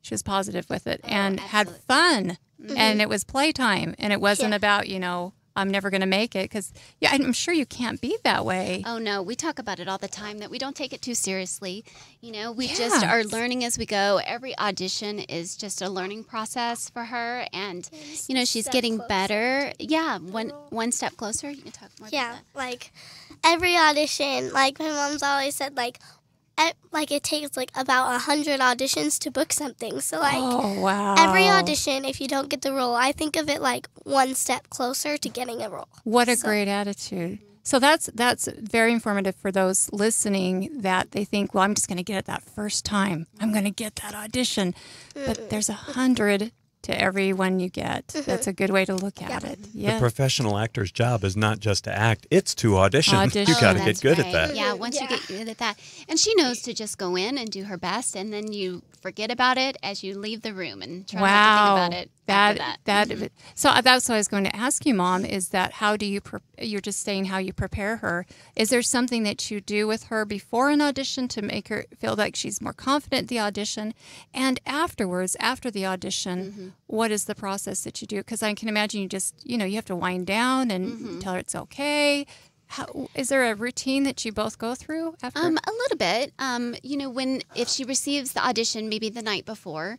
[SPEAKER 2] she was positive with it and had fun. And it was playtime, and it wasn't about, I'm never going to make it, because I'm sure you can't be that way.
[SPEAKER 3] Oh, no. We talk about it all the time, that we don't take it too seriously. We just are learning as we go. Every audition is just a learning process for her. And, she's getting better. Yeah. One step closer. You can talk more about that.
[SPEAKER 4] Like every audition, like my mom's always said, like it takes like about 100 auditions to book something. So
[SPEAKER 2] oh, wow.
[SPEAKER 4] every audition, if you don't get the role, I think of it like one step closer to getting a role.
[SPEAKER 2] What a great attitude. So that's very informative for those listening, that they think, well, I'm just going to get it that first time. I'm going to get that audition. But there's 100 to every one you get. That's a good way to look at it. Yeah.
[SPEAKER 1] The professional actor's job is not just to act, it's to audition. You got to get good at that.
[SPEAKER 3] Yeah, once you get good at that. And she knows to just go in and do her best, and then you forget about it as you leave the room and try not to think about it after that.
[SPEAKER 2] So that's what I was going to ask you, Mom, is that how do you, you're just saying how you prepare her. Is there something that you do with her before an audition to make her feel like she's more confident in the audition? And afterwards, after the audition, what is the process that you do? Because I can imagine you just, you have to wind down and tell her it's okay. Is there a routine that you both go through after?
[SPEAKER 3] A little bit. If she receives the audition maybe the night before,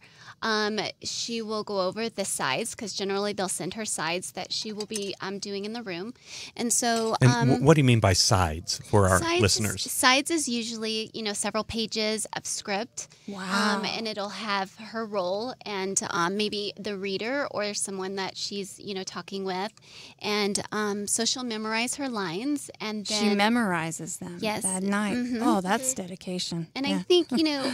[SPEAKER 3] she will go over the sides, because generally they'll send her sides that she will be doing in the room. And so...
[SPEAKER 1] what do you mean by sides for our listeners?
[SPEAKER 3] Sides is usually, several pages of script.
[SPEAKER 2] Wow.
[SPEAKER 3] And it'll have her role and maybe the reader or someone that she's, talking with. And so she'll memorize her lines. And then
[SPEAKER 2] she memorizes them that night. Oh, that's dedication.
[SPEAKER 3] And I think,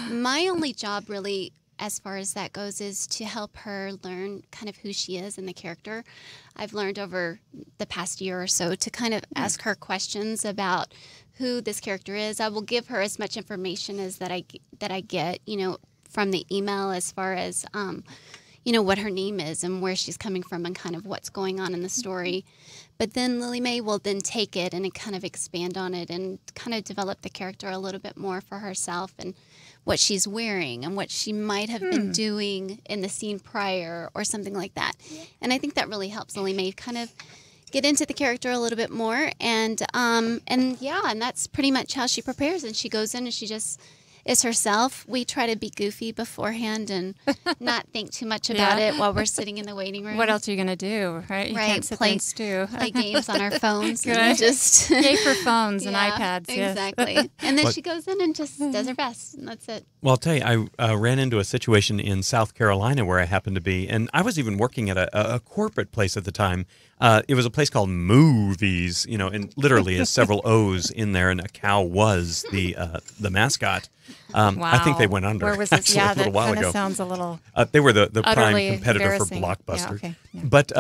[SPEAKER 3] my only job really, as far as that goes, is to help her learn kind of who she is in the character. I've learned over the past year or so to kind of ask her questions about who this character is. I will give her as much information as that I get, from the email, as far as what her name is and where she's coming from and kind of what's going on in the story. But then Lilly Mae will then take it and kind of expand on it and kind of develop the character a little bit more for herself, and what she's wearing and what she might have been doing in the scene prior or something like that. And I think that really helps Lilly Mae kind of get into the character a little bit more. And that's pretty much how she prepares. And she goes in and she just is herself. We try to be goofy beforehand and not think too much about it while we're sitting in the waiting room.
[SPEAKER 2] What else are you going to do, right? You can't sit there and stew.
[SPEAKER 3] Play games on our phones. And just
[SPEAKER 2] yay for phones and iPads.
[SPEAKER 3] Exactly.
[SPEAKER 2] Yes.
[SPEAKER 3] And then she goes in and just does her best, and that's it.
[SPEAKER 1] Well, I'll tell you, I ran into a situation in South Carolina where I happened to be, and I was even working at a corporate place at the time. It was a place called Movies, and literally has several O's in there, and a cow was the mascot.
[SPEAKER 2] Wow.
[SPEAKER 1] I think they went under.
[SPEAKER 2] Where was this?
[SPEAKER 1] A little while
[SPEAKER 2] kind
[SPEAKER 1] ago.
[SPEAKER 2] of sounds a little.
[SPEAKER 1] They were the prime
[SPEAKER 2] utterly
[SPEAKER 1] competitor for
[SPEAKER 2] embarrassing.
[SPEAKER 1] Blockbuster.
[SPEAKER 2] Yeah, okay. Yeah.
[SPEAKER 1] But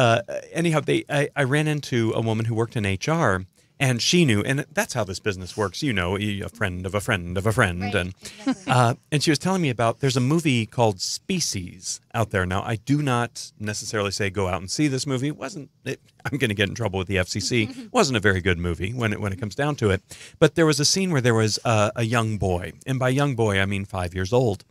[SPEAKER 1] anyhow, I ran into a woman who worked in HR, and she knew, and that's how this business works. A friend of a friend of a friend,
[SPEAKER 3] Right.
[SPEAKER 1] and she was telling me about there's a movie called Species out there. Now, I do not necessarily say go out and see this movie. I'm going to get in trouble with the FCC. It wasn't a very good movie when it comes down to it. But there was a scene where there was a young boy, and by young boy I mean 5 years old,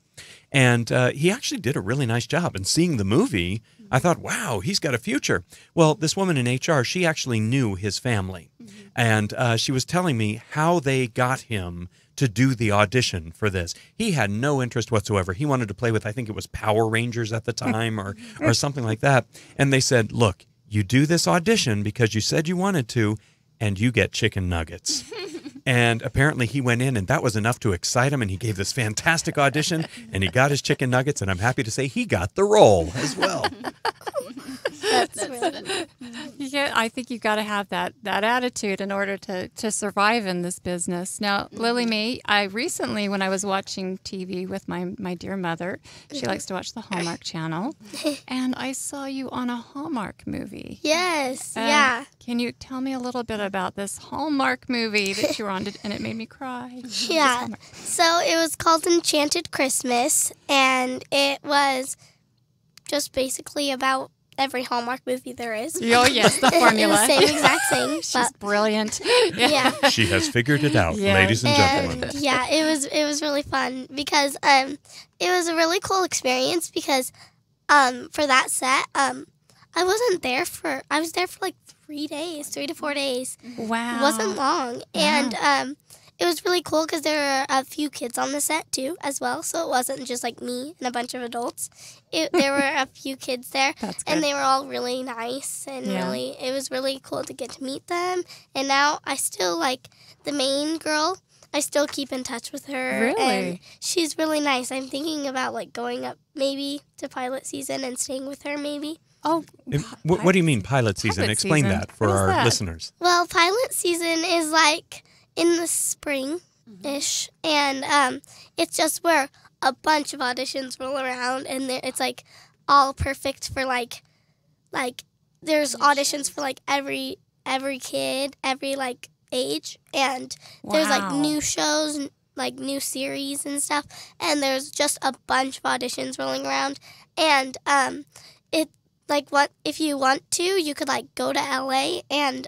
[SPEAKER 1] and he actually did a really nice job. And seeing the movie, I thought, wow, he's got a future. Well, this woman in HR, she actually knew his family. And she was telling me how they got him to do the audition for this. He had no interest whatsoever. He wanted to play with, I think it was Power Rangers at the time or something like that. And they said, look, you do this audition because you said you wanted to, and you get chicken nuggets. And apparently he went in, and that was enough to excite him, and he gave this fantastic audition, and he got his chicken nuggets, and I'm happy to say he got the role as well.
[SPEAKER 4] That's really funny.
[SPEAKER 2] Yeah, I think you got to have that attitude in order to survive in this business. Now, Lilly Mae, I recently, when I was watching TV with my dear mother, she likes to watch the Hallmark Channel, and I saw you on a Hallmark movie.
[SPEAKER 4] Yes, yeah.
[SPEAKER 2] Can you tell me a little bit about this Hallmark movie that you were on, and it made me cry?
[SPEAKER 4] Yeah. So it was called Enchanted Christmas, and it was just basically about every Hallmark movie there is.
[SPEAKER 2] Oh, yes, the formula.
[SPEAKER 4] The same exact thing.
[SPEAKER 2] She's brilliant.
[SPEAKER 4] Yeah.
[SPEAKER 1] She has figured it out,
[SPEAKER 2] Yeah.
[SPEAKER 1] ladies and gentlemen.
[SPEAKER 4] Yeah, it was really fun because it was a really cool experience because for that set I was there for like 3 days, 3 to 4 days.
[SPEAKER 2] Wow.
[SPEAKER 4] It wasn't long, and it was really cool because there were a few kids on the set too, as well. So it wasn't just like me and a bunch of adults. There were a few kids there,
[SPEAKER 2] That's good.
[SPEAKER 4] and they were all really nice and it was really cool to get to meet them. And now I still like the main girl. I still keep in touch with her.
[SPEAKER 2] Really?
[SPEAKER 4] And she's really nice. I'm thinking about like going up maybe to pilot season and staying with her maybe.
[SPEAKER 2] Oh,
[SPEAKER 1] What do you mean pilot season?
[SPEAKER 2] Pilot
[SPEAKER 1] Explain
[SPEAKER 2] season.
[SPEAKER 1] that for
[SPEAKER 2] What is
[SPEAKER 1] our
[SPEAKER 2] that?
[SPEAKER 1] listeners.
[SPEAKER 4] Well, pilot season is like in the spring-ish, and it's just where a bunch of auditions roll around, and it's like all perfect for like there's auditions for like every kid, every like age, and there's like
[SPEAKER 2] Wow.
[SPEAKER 4] new shows, like new series and stuff, and there's just a bunch of auditions rolling around, and it like what if you want to, you could like go to LA and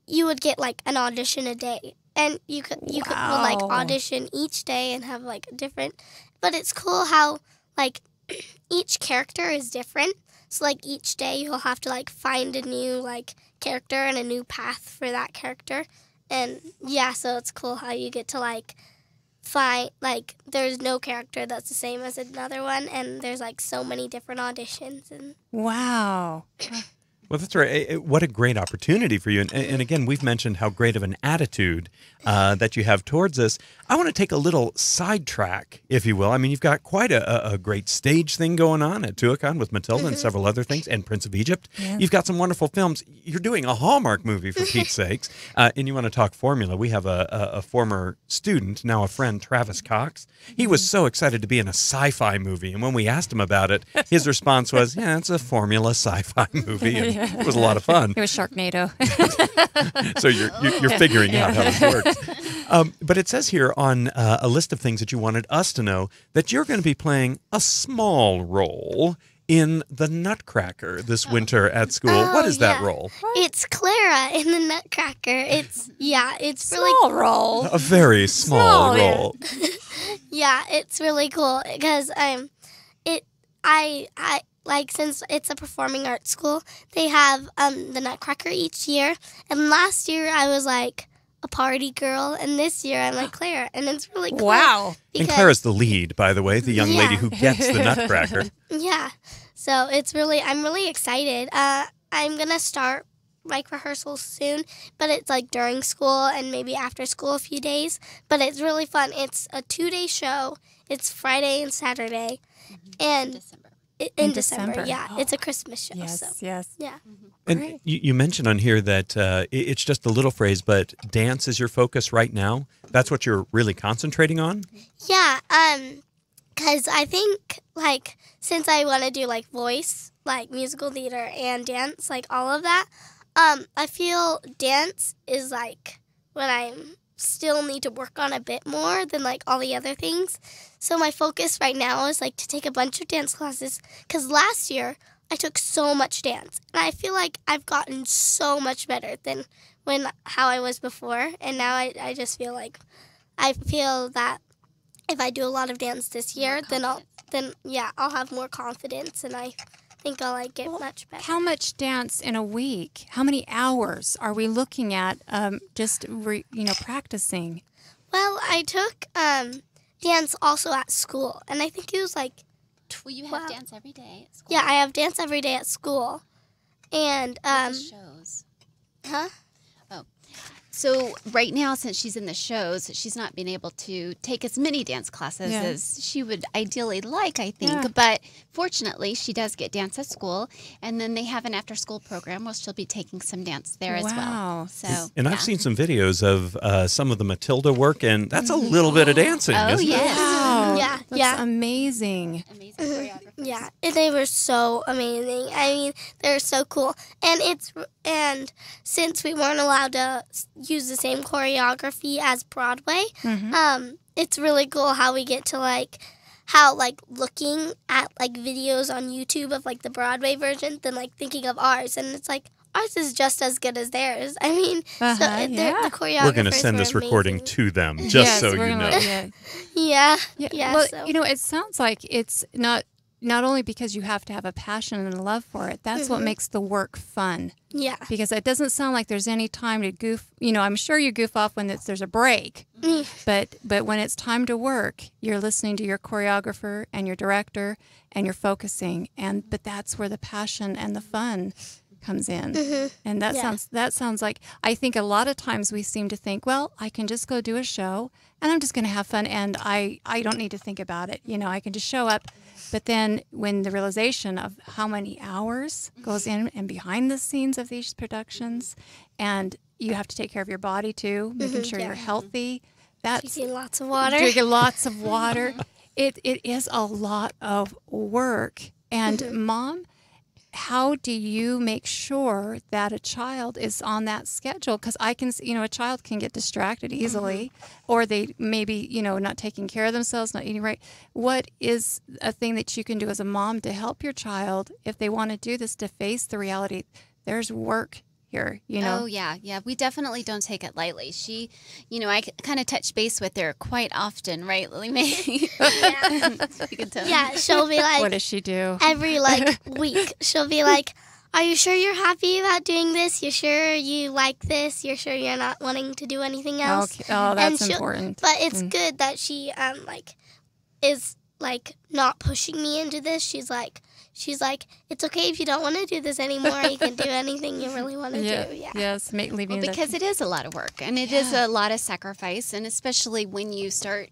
[SPEAKER 4] you would get like an audition a day, and you could like
[SPEAKER 2] Wow.
[SPEAKER 4] audition each day and have like a different. But it's cool how like each character is different. So like each day you'll have to like find a new like character and a new path for that character, and yeah, so it's cool how you get to like find like there's no character that's the same as another one, and there's like so many different auditions and.
[SPEAKER 2] Wow.
[SPEAKER 1] Well, that's right. What a great opportunity for you. And again, we've mentioned how great of an attitude that you have towards us. I want to take a little sidetrack, if you will. I mean, you've got quite a great stage thing going on at Tuacahn with Matilda and several other things, and Prince of Egypt.
[SPEAKER 2] Yeah.
[SPEAKER 1] You've got some wonderful films. You're doing a Hallmark movie, for Pete's sakes. And you want to talk formula. We have a former student, now a friend, Travis Cox. He was so excited to be in a sci-fi movie. And when we asked him about it, his response was, yeah, it's a formula sci-fi movie. And it was a lot of fun.
[SPEAKER 2] It was Sharknado.
[SPEAKER 1] So you're figuring out how this works. But it says here on a list of things that you wanted us to know that you're going to be playing a small role in the Nutcracker this winter at school. What is that role?
[SPEAKER 4] It's Clara in the Nutcracker. It's really
[SPEAKER 2] Small role.
[SPEAKER 1] A very small
[SPEAKER 2] Small, yeah.
[SPEAKER 1] role.
[SPEAKER 4] yeah, it's really cool because I like since it's a performing arts school, they have the Nutcracker each year, and last year I was like a party girl, and this year I'm like Clara, and it's really cool.
[SPEAKER 2] Wow.
[SPEAKER 1] And Clara's the lead, by the way, the young lady
[SPEAKER 4] Yeah.
[SPEAKER 1] who gets the Nutcracker.
[SPEAKER 4] Yeah, so I'm really excited. I'm gonna start like rehearsals soon, but it's like during school and maybe after school a few days. But it's really fun. It's a 2-day show. It's Friday and Saturday, and
[SPEAKER 3] December.
[SPEAKER 4] in
[SPEAKER 2] December.
[SPEAKER 4] December. Yeah, it's a Christmas show.
[SPEAKER 2] Yes,
[SPEAKER 4] So
[SPEAKER 2] yes.
[SPEAKER 4] yeah.
[SPEAKER 1] And
[SPEAKER 2] Great.
[SPEAKER 1] you mentioned on here that it's just a little phrase, but dance is your focus right now. That's what you're really concentrating on?
[SPEAKER 4] Yeah, because I think, like, since I want to do, like, voice, like, musical theater and dance, like, all of that, I feel dance is, like, what I still need to work on a bit more than, like, all the other things. So my focus right now is, like, to take a bunch of dance classes, because last year I took so much dance, and I feel like I've gotten so much better than how I was before, and now I just feel like I feel that if I do a lot of dance this year, then I'll have more confidence, and I think I'll like get much better.
[SPEAKER 2] How much dance in a week? How many hours are we looking at practicing?
[SPEAKER 4] Well, I took dance also at school, and I think it was like
[SPEAKER 3] Well, you have
[SPEAKER 4] Wow.
[SPEAKER 3] dance every day at school.
[SPEAKER 4] I have dance every day at school, and
[SPEAKER 3] What shows.
[SPEAKER 4] huh?
[SPEAKER 3] So right now, since she's in the shows, she's not been able to take as many dance classes as she would ideally like, I think.
[SPEAKER 2] Yeah.
[SPEAKER 3] But fortunately, she does get dance at school, and then they have an after-school program where she'll be taking some dance there as well.
[SPEAKER 2] Wow.
[SPEAKER 3] So,
[SPEAKER 1] And I've seen some videos of some of the Matilda work, and that's a little bit of dancing, isn't it?
[SPEAKER 3] yes.
[SPEAKER 2] Wow.
[SPEAKER 4] Yeah,
[SPEAKER 2] That's
[SPEAKER 4] yeah.
[SPEAKER 2] amazing.
[SPEAKER 3] Amazing choreographers.
[SPEAKER 4] Yeah, and they were so amazing. I mean, they're so cool. And since we weren't allowed to use the same choreography as Broadway, it's really cool how we get to looking at videos on YouTube of the Broadway version than thinking of ours, and it's ours is just as good as theirs. I mean, the choreographers
[SPEAKER 1] We're going to send this
[SPEAKER 4] were
[SPEAKER 1] recording
[SPEAKER 4] amazing.
[SPEAKER 1] to them, just
[SPEAKER 2] Yes,
[SPEAKER 1] so
[SPEAKER 2] we're
[SPEAKER 1] you
[SPEAKER 2] gonna-
[SPEAKER 1] know.
[SPEAKER 2] Yeah.
[SPEAKER 4] Yeah.
[SPEAKER 2] Well,
[SPEAKER 4] So.
[SPEAKER 2] it sounds like it's not only because you have to have a passion and a love for it. That's what makes the work fun.
[SPEAKER 4] Yeah.
[SPEAKER 2] Because it doesn't sound like there's any time to goof. I'm sure you goof off when there's a break, but when it's time to work, you're listening to your choreographer and your director, and you're focusing. But that's where the passion and the fun comes in. And that sounds like, I think a lot of times we seem to think, well, I can just go do a show and I'm just going to have fun and I don't need to think about it. I can just show up. But then when the realization of how many hours goes in and behind the scenes of these productions, and you have to take care of your body too, making sure you're healthy. That's
[SPEAKER 4] Drinking lots of water.
[SPEAKER 2] Drinking lots of water. It is a lot of work. And Mom, how do you make sure that a child is on that schedule? Because I can, a child can get distracted easily, or they maybe, not taking care of themselves, not eating right. What is a thing that you can do as a mom to help your child if they want to do this, to face the reality? There's work here,
[SPEAKER 3] Oh, yeah. We definitely don't take it lightly. She, I kind of touch base with her quite often, right, Lilly Mae?
[SPEAKER 4] Yeah, she'll be
[SPEAKER 2] What does she do?
[SPEAKER 4] every week, she'll be are you sure you're happy about doing this? You sure you like this? You're sure you're not wanting to do anything else?
[SPEAKER 2] Okay. Oh,
[SPEAKER 4] And
[SPEAKER 2] that's
[SPEAKER 4] she'll-
[SPEAKER 2] important.
[SPEAKER 4] But it's good that she is not pushing me into this. She's like, it's okay if you don't want to do this anymore. You can do anything you really want to do. Yeah.
[SPEAKER 2] Yes, leaving
[SPEAKER 3] Well, because it is a lot of work and it is a lot of sacrifice, and especially when you start,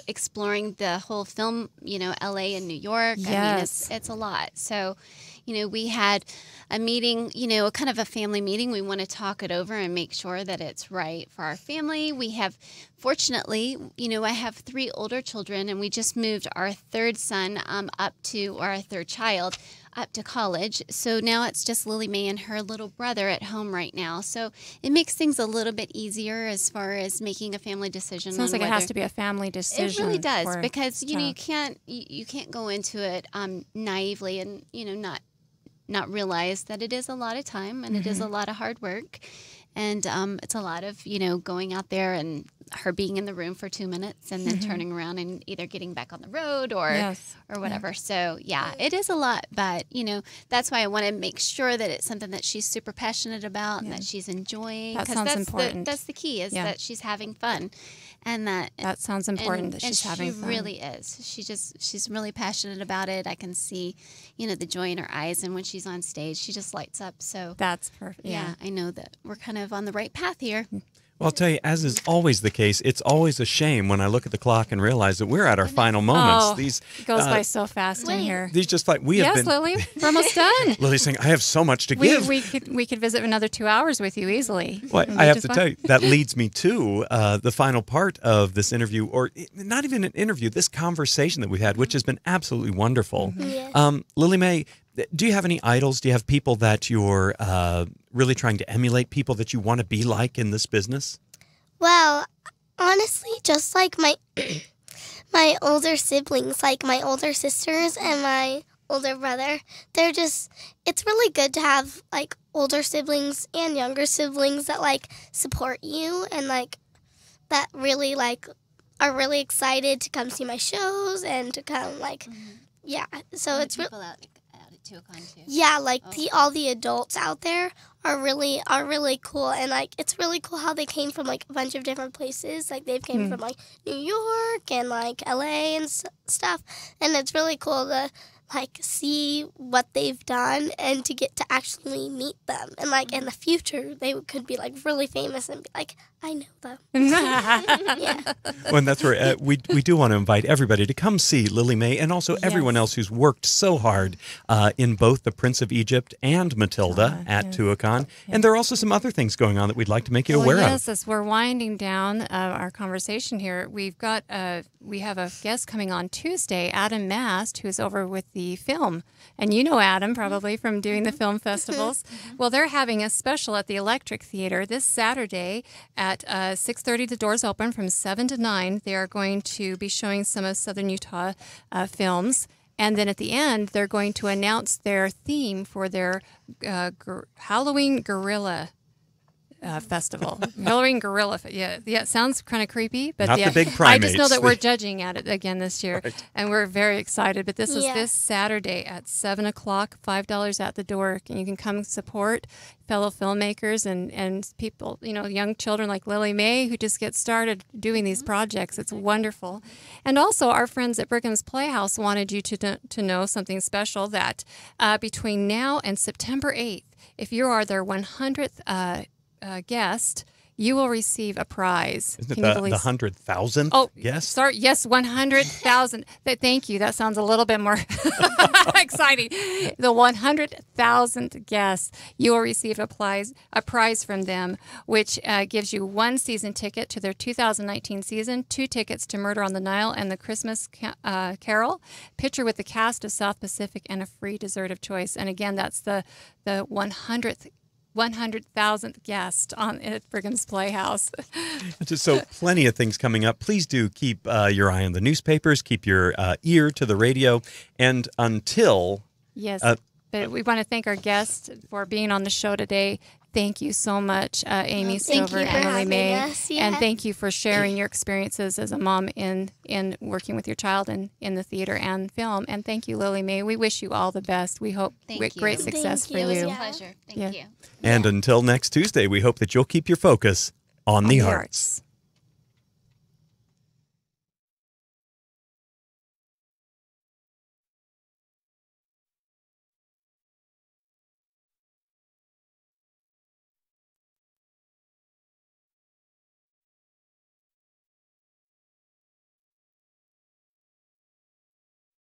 [SPEAKER 3] exploring the whole film, LA and New York. I mean, it's a lot. So, we had a meeting, kind of a family meeting. We want to talk it over and make sure that it's right for our family. We have, fortunately, I have 3 older children, and we just moved our third son our third child up to college. So now it's just Lilly Mae and her little brother at home right now. So it makes things a little bit easier as far as making a family decision.
[SPEAKER 2] Sounds like it
[SPEAKER 3] whether,
[SPEAKER 2] has to be a family decision.
[SPEAKER 3] It really does,
[SPEAKER 2] for
[SPEAKER 3] because
[SPEAKER 2] a
[SPEAKER 3] you
[SPEAKER 2] child.
[SPEAKER 3] can't go into it naively and not realize that it is a lot of time and it is a lot of hard work, and it's a lot of going out there and her being in the room for 2 minutes and then turning around and either getting back on the road or whatever. So it is a lot, but that's why I want to make sure that it's something that she's super passionate about and that she's enjoying.
[SPEAKER 2] That
[SPEAKER 3] 'cause
[SPEAKER 2] sounds
[SPEAKER 3] that's
[SPEAKER 2] important.
[SPEAKER 3] That's the key, is that she's having fun, and that
[SPEAKER 2] sounds important, that she's having fun.
[SPEAKER 3] She really is. She's really passionate about it. I can see, the joy in her eyes, and when she's on stage, she just lights up. So
[SPEAKER 2] That's perfect.
[SPEAKER 3] yeah, I know that we're kind of on the right path here.
[SPEAKER 1] Well, I'll tell you, as is always the case, it's always a shame when I look at the clock and realize that we're at our final moments.
[SPEAKER 2] Oh,
[SPEAKER 1] These
[SPEAKER 2] it goes by so fast in here.
[SPEAKER 1] these just like we have
[SPEAKER 2] Yes,
[SPEAKER 1] been.
[SPEAKER 2] Lily, we're almost done.
[SPEAKER 1] Lily's saying, I have so much to give.
[SPEAKER 2] We could visit another 2 hours with you easily.
[SPEAKER 1] Well,
[SPEAKER 2] It'd
[SPEAKER 1] I
[SPEAKER 2] be
[SPEAKER 1] have
[SPEAKER 2] just
[SPEAKER 1] to
[SPEAKER 2] fine.
[SPEAKER 1] tell you, that leads me to the final part of this interview, or not even an interview, this conversation that we've had, which has been absolutely wonderful.
[SPEAKER 4] Yes.
[SPEAKER 1] Lilly Mae, do you have any idols? Do you have people that you're really trying to emulate, people that you want to be like in this business?
[SPEAKER 4] Well, honestly, just like my my older siblings, like my older sisters and my older brother, it's really good to have older siblings and younger siblings that support you and that really are really excited to come see my shows and to come yeah. So it's really
[SPEAKER 3] out at 2 o'clock too.
[SPEAKER 4] yeah, all the adults out there are really cool, and it's really cool how they came from a bunch of different places. They've came from New York and LA and stuff, and it's really cool like see what they've done and to get to actually meet them. And like in the future, they could be like really famous and be like, I know them. Yeah.
[SPEAKER 1] Well, and that's where we do want to invite everybody to come see Lilly Mae and also everyone else who's worked so hard in both The Prince of Egypt and Matilda at Tuacahn. And there are also some other things going on that we'd like to make you aware of.
[SPEAKER 2] Yes, as we're winding down our conversation here, we have a guest coming on Tuesday, Adam Mast, who's over with the film. And you know Adam probably from doing the film festivals. Well, they're having a special at the Electric Theater this Saturday at 6:30. The doors open from 7 to 9. They are going to be showing some of Southern Utah films. And then at the end, they're going to announce their theme for their Halloween Gorilla festival. Halloween Gorilla. Yeah, it sounds kind of creepy, but
[SPEAKER 1] Not the big primates.
[SPEAKER 2] I just know that we're judging at it again this year, and we're very excited. But this is this Saturday at 7 o'clock, $5 at the door, and you can come support fellow filmmakers and people, young children like Lilly Mae who just get started doing these projects. It's wonderful. And also our friends at Brigham's Playhouse wanted you to know something special, that between now and September 8th, if you are their 100th guest, you will receive a prize.
[SPEAKER 1] Isn't it the 100,000?
[SPEAKER 2] Oh,
[SPEAKER 1] yes.
[SPEAKER 2] Sorry, yes, 100,000. Thank you. That sounds a little bit more exciting. The 100,000th guests, you will receive a prize from them, which gives you 1 season ticket to their 2019 season, 2 tickets to Murder on the Nile and the Christmas Carol, picture with the cast of South Pacific, and a free dessert of choice. And again, that's the 100,000th guest at Brigham's Playhouse.
[SPEAKER 1] So plenty of things coming up. Please do keep your eye on the newspapers, keep your ear to the radio, and until...
[SPEAKER 2] Yes, but we want to thank our guests for being on the show today. Thank you so much, Amy Stover and Lilly Mae. And thank you for sharing your experiences as a mom in working with your child in the theater and film. And thank you, Lilly Mae. We wish you all the best. We hope great success for you.
[SPEAKER 3] It was a pleasure. Thank you.
[SPEAKER 1] And until next Tuesday, we hope that you'll keep your focus on the arts.